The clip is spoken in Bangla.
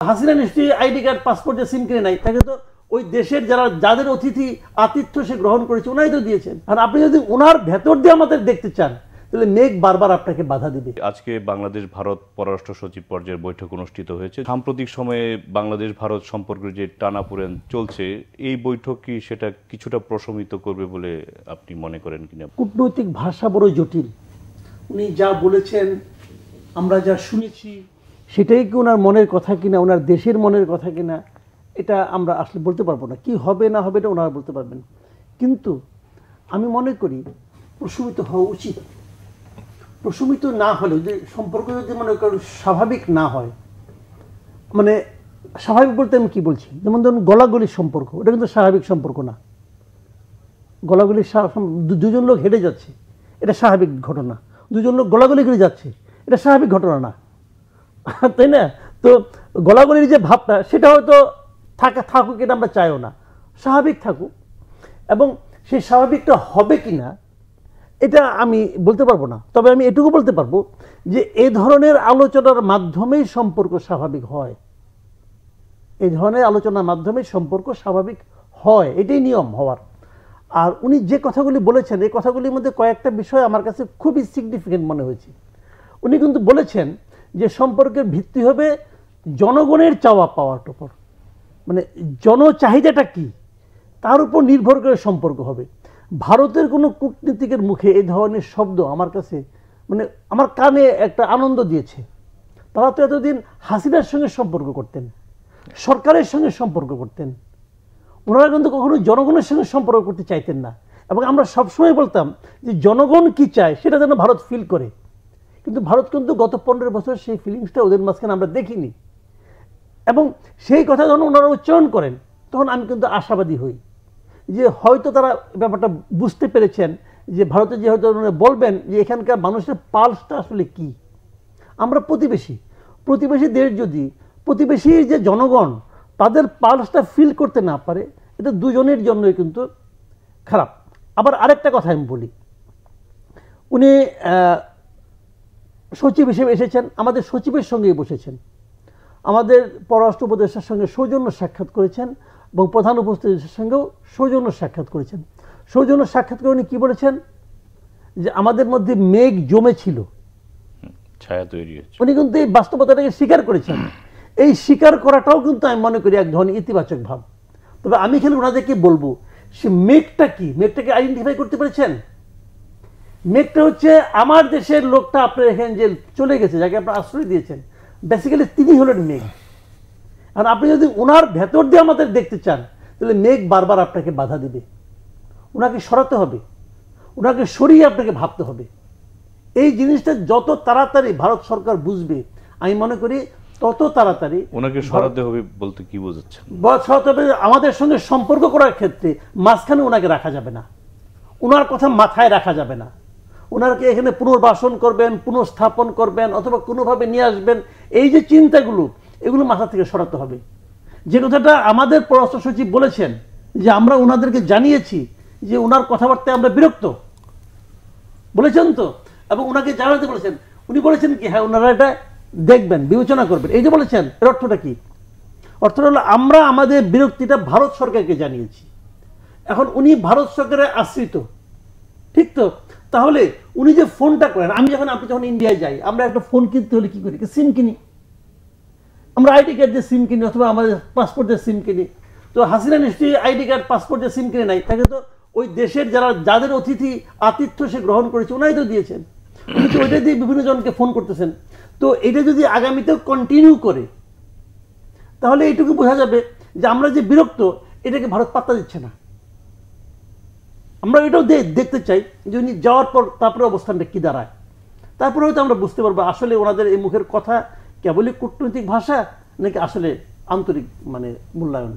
হাসিনা নিশ্চয়ই আইডি কার্ড পাসপোর্টে সিম কিনে নাই, তাকে তো ওই দেশের যাদের অতিথি আতিথ্য সে গ্রহণ করেছে ওনাই তো দিয়েছেন। আর আপনি যদি ওনার ভেতর দিয়ে আমাদের দেখতে চান তাহলে মেঘ বারবার আপনাকে বাধা দিবে। আজকে বাংলাদেশ ভারত পররাষ্ট্র সচিব পর্যায়ের বৈঠক অনুষ্ঠিত হয়েছে। সাম্প্রতিক সময়ে বাংলাদেশ ভারত সম্পর্কের যে টানাপোড়েন চলছে, এই বৈঠক কি সেটা কিছুটা প্রশমিত করবে বলে আপনি মনে করেন কিনা? কূটনৈতিক ভাষা বড় জটিল। উনি যা বলেছেন, আমরা যা শুনেছি, সেটাই কি ওনার মনের কথা কিনা, ওনার দেশের মনের কথা কিনা, এটা আমরা আসলে বলতে পারবো না। কি হবে না হবে এটা ওনারা বলতে পারবেন। কিন্তু আমি মনে করি প্রশমিত হওয়া উচিত। প্রশমিত না হলেও যে সম্পর্ক যদি মনে করেন স্বাভাবিক না হয়, মানে স্বাভাবিক বলতে আমি কি বলছি, যেমন ধরুন গলাগলির সম্পর্ক, এটা কিন্তু স্বাভাবিক সম্পর্ক না। গলাগলির দুজন লোক হেঁটে যাচ্ছে, এটা স্বাভাবিক ঘটনা। দুজন লোক গলাগলি করে যাচ্ছে, এটা স্বাভাবিক ঘটনা না, তাই না? তো গলাগলির যে ভাবটা, সেটা হয়তো থাকুক, এটা আমরা চাইও না, স্বাভাবিক থাকুক। এবং সেই স্বাভাবিকটা হবে কি না এটা আমি বলতে পারবো না। তবে আমি এটুকু বলতে পারবো যে এই ধরনের আলোচনার মাধ্যমেই সম্পর্ক স্বাভাবিক হয়। এই ধরনের আলোচনার মাধ্যমে সম্পর্ক স্বাভাবিক হয়, এটাই নিয়ম হওয়ার। আর উনি যে কথাগুলি বলেছেন, এই কথাগুলির মধ্যে কয়েকটা বিষয় আমার কাছে খুবই সিগনিফিকেন্ট মনে হয়েছে। উনি কিন্তু বলেছেন যে সম্পর্কের ভিত্তি হবে জনগণের চাওয়া পাওয়ার উপর, মানে জনচাহিদাটা কি তার উপর নির্ভর করে সম্পর্ক হবে। ভারতের কোনো কূটনীতিকের মুখে এই ধরনের শব্দ আমার কাছে, মানে আমার কানে একটা আনন্দ দিয়েছে। তারা তো এতদিন হাসিনার সঙ্গে সম্পর্ক করতেন, সরকারের সঙ্গে সম্পর্ক করতেন, ওনারা কিন্তু কখনো জনগণের সঙ্গে সম্পর্ক করতে চাইতেন না। এবং আমরা সবসময় বলতাম যে জনগণ কি চায় সেটা যেন ভারত ফিল করে। কিন্তু ভারত কিন্তু গত 15 বছর সেই ফিলিংসটা ওদের মাঝখানে আমরা দেখিনি। এবং সেই কথা যখন ওনারা উচ্চারণ করেন, তখন আমি কিন্তু আশাবাদী হই যে হয়তো তারা ব্যাপারটা বুঝতে পেরেছেন যে ভারতে যে হয়তো বলবেন যে এখানকার মানুষের পালসটা আসলে কি। আমরা প্রতিবেশী দেশ যদি প্রতিবেশীর যে জনগণ তাদের পালসটা ফিল করতে না পারে, এটা দুজনের জন্যই কিন্তু খারাপ। আবার আরেকটা কথা আমি বলি, উনি সচিব হিসেবে এসেছেন, আমাদের সচিবের সঙ্গেই বসেছেন, আমাদের পররাষ্ট্র উপদেষ্টার সঙ্গে সৌজন্য সাক্ষাৎ করেছেন এবং প্রধান উপদেষ্টার সঙ্গেও সৌজন্য সাক্ষাৎ করেছেন। সৌজন্য সাক্ষাৎ করে উনি কি বলেছেন যে আমাদের মধ্যে মেঘ জমেছিল, ছায়া তৈরি হয়েছে। উনি কিন্তু এই বাস্তবতাটাকে স্বীকার করেছেন। এই স্বীকার করাটাও কিন্তু আমি মনে করি এক ধরনের ইতিবাচক ভাব। তবে আমি খালি ওনাদেরকে বলবো, সে মেঘটা কি, মেঘটাকে আইডেন্টিফাই করতে পেরেছেন? মেঘটা হচ্ছে আমার দেশের লোকটা আপনার এখানে যে চলে গেছে, যাকে আপনার আশ্রয় দিয়েছেন, বেসিক্যালি তিনি হলেন মেঘ। আর আপনি যদি ওনার ভেতর দিয়ে আমাদের দেখতে চান তাহলে মেঘ বারবার আপনাকে বাধা দিবে। ওনাকে সরাতে হবে, ওনাকে সরিয়ে আপনাকে ভাবতে হবে। এই জিনিসটা যত তাড়াতাড়ি ভারত সরকার বুঝবে, আমি মনে করি তত তাড়াতাড়ি ওনাকে সরাতে হবে বলতে কি বোঝাচ্ছেন? সরাতে হবে আমাদের সঙ্গে সম্পর্ক করার ক্ষেত্রে মাঝখানে ওনাকে রাখা যাবে না, ওনার কথা মাথায় রাখা যাবে না। ওনাকে এখানে পুনর্বাসন করবেন, পুনঃস্থাপন করবেন, অথবা কোনোভাবে নিয়ে আসবেন, এই যে চিন্তাগুলো, এগুলো মাথা থেকে সরাতে হবে। যে কথাটা আমাদের পররাষ্ট্র সচিব বলেছেন যে আমরা ওনাদেরকে জানিয়েছি যে ওনার কথাবার্তায় আমরা বিরক্ত, বলেছেন তো, এবং ওনাকে জানাতে বলেছেন। উনি বলেছেন কি, হ্যাঁ ওনারা এটা দেখবেন, বিবেচনা করবেন, এই যে বলেছেন, এর অর্থটা কি? অর্থটা হলো আমরা আমাদের বিরক্তিটা ভারত সরকারকে জানিয়েছি। এখন উনি ভারত সরকারের আশ্রিত, ঠিক তো? তাহলে উনি যে ফোনটা করেন, আপনি যখন ইন্ডিয়ায় যাই, আমরা একটা ফোন কিনতে হলে কি করি? সিম কিনি, আমরা আইডি কার্ড দিয়ে সিম কিনি, অথবা আমাদের পাসপোর্ট দিয়ে সিম কিনি। তো হাসিনা নিশ্চয়ই আইডি কার্ড পাসপোর্ট দিয়ে সিম কিনে নাই, তাকে তো ওই দেশের যাদের অতিথি আতিথ্য সে গ্রহণ করেছে ওনাই তো দিয়েছেন। উনি তো ওইটা দিয়ে বিভিন্ন জনকে ফোন করতেছেন। তো এটা যদি আগামীতেও কন্টিনিউ করে, তাহলে এইটুকু বোঝা যাবে যে আমরা যে বিরক্ত, এটাকে ভারত পাত্তা দিচ্ছে না। আমরা এটাও দেখতে চাই যে উনি যাওয়ার পর তারপরে অবস্থানটা কি দাঁড়ায়। তারপরে হয়তো আমরা বুঝতে পারবো আসলে ওনাদের এই মুখের কথা কেবলই কূটনৈতিক ভাষা নাকি আসলে আন্তরিক মানে মূল্যায়ন।